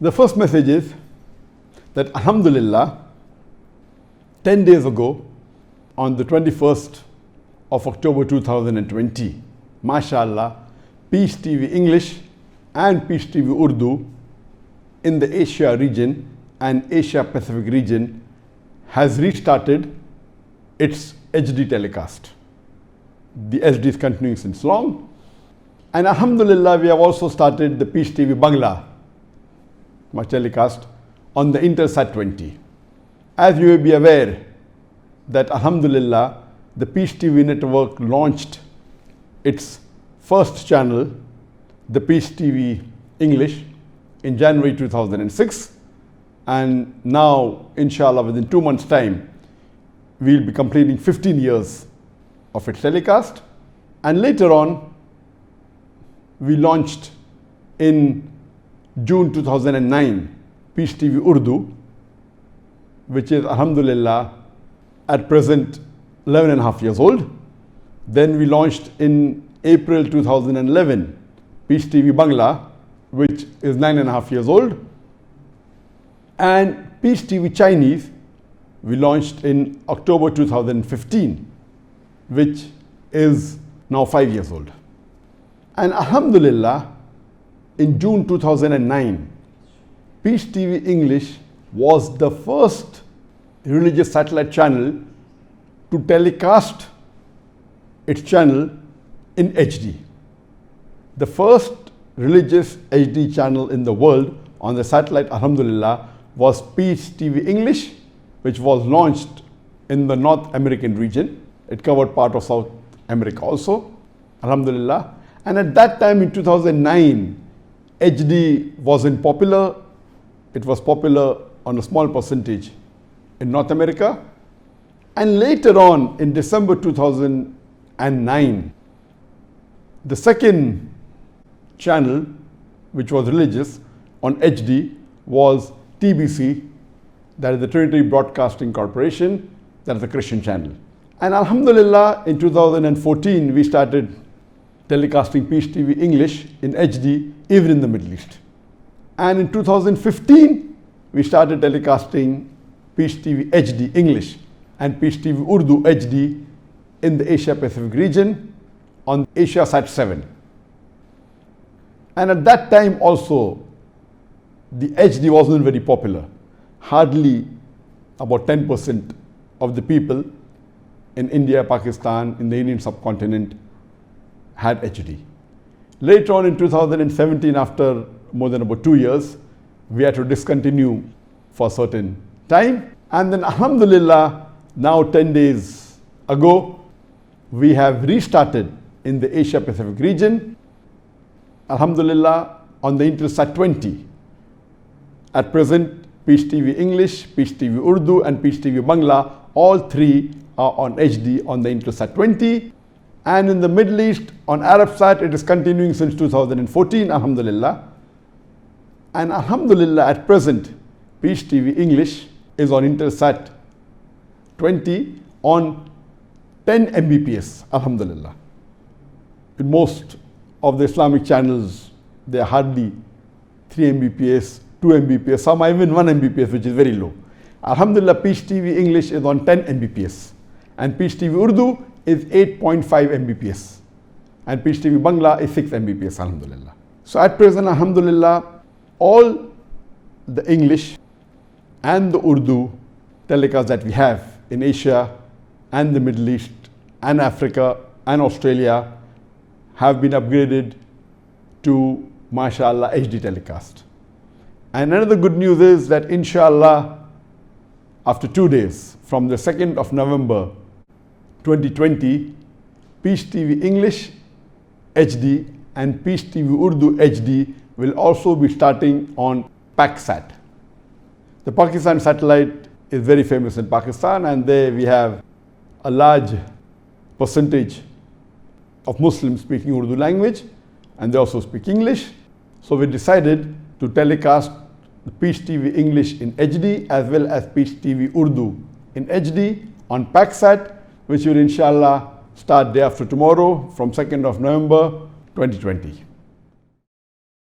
The first message is that Alhamdulillah, 10 days ago, on the 21st of October 2020, MashaAllah, Peace TV English and Peace TV Urdu in the Asia region and Asia Pacific region has restarted its HD telecast. The HD is continuing since long. And Alhamdulillah, we have also started the Peace TV Bangla telecast on the IntelSat 20. As you may be aware that Alhamdulillah, the Peace TV network launched its first channel, the Peace TV English, in January 2006. And now, inshallah, within 2 months' time, we'll be completing 15 years of its telecast. And later on, we launched in June 2009 Peace TV Urdu, which is Alhamdulillah at present 11 and a half years old. Then we launched in April 2011 Peace TV Bangla, which is 9.5 years old. And Peace TV Chinese we launched in October 2015, which is now 5 years old. And Alhamdulillah, in June 2009, Peace TV English was the first religious satellite channel to telecast its channel in HD. The first religious HD channel in the world on the satellite, Alhamdulillah, was Peace TV English, which was launched in the North American region. It covered part of South America also, Alhamdulillah. And at that time in 2009, HD wasn't popular. It was popular on a small percentage in North America. And later on, in December 2009, the second channel, which was religious on HD, was TBC, that is the Trinity Broadcasting Corporation, that is a Christian channel. And Alhamdulillah, in 2014, we started telecasting Peace TV English in HD, even in the Middle East. And in 2015, we started telecasting Peace TV HD English and Peace TV Urdu HD in the Asia Pacific region on AsiaSat 7. And at that time also, the HD wasn't very popular. Hardly about 10% of the people in India, Pakistan, in the Indian subcontinent had HD. Later on in 2017, after more than about 2 years, we had to discontinue for a certain time. And then Alhamdulillah, now 10 days ago, we have restarted in the Asia Pacific region, Alhamdulillah, on the IntelSat 20. At present, Peace TV English, Peace TV Urdu and Peace TV Bangla, all three are on HD on the IntelSat 20. And in the Middle East, on Arabsat, it is continuing since 2014, Alhamdulillah. And Alhamdulillah, at present, Peace TV English is on IntelSat 20 on 10 Mbps, Alhamdulillah. In most of the Islamic channels, they are hardly 3 Mbps, 2 Mbps, some are even 1 Mbps, which is very low. Alhamdulillah, Peace TV English is on 10 Mbps. And Peace TV Urdu is 8.5 Mbps. And Peace TV Bangla is 6 Mbps, Alhamdulillah. So at present, Alhamdulillah, all the English and the Urdu telecasts that we have in Asia and the Middle East and Africa and Australia have been upgraded to, MashaAllah, HD telecast. And another good news is that inshallah, after 2 days, from the 2nd of November 2020, Peace TV English HD and Peace TV Urdu HD will also be starting on PakSat. The Pakistan satellite is very famous in Pakistan, and there we have a large percentage of Muslims speaking Urdu language, and they also speak English. So we decided to telecast the Peace TV English in HD as well as Peace TV Urdu in HD on PakSat, which will inshallah start day after tomorrow from 2nd of November 2020.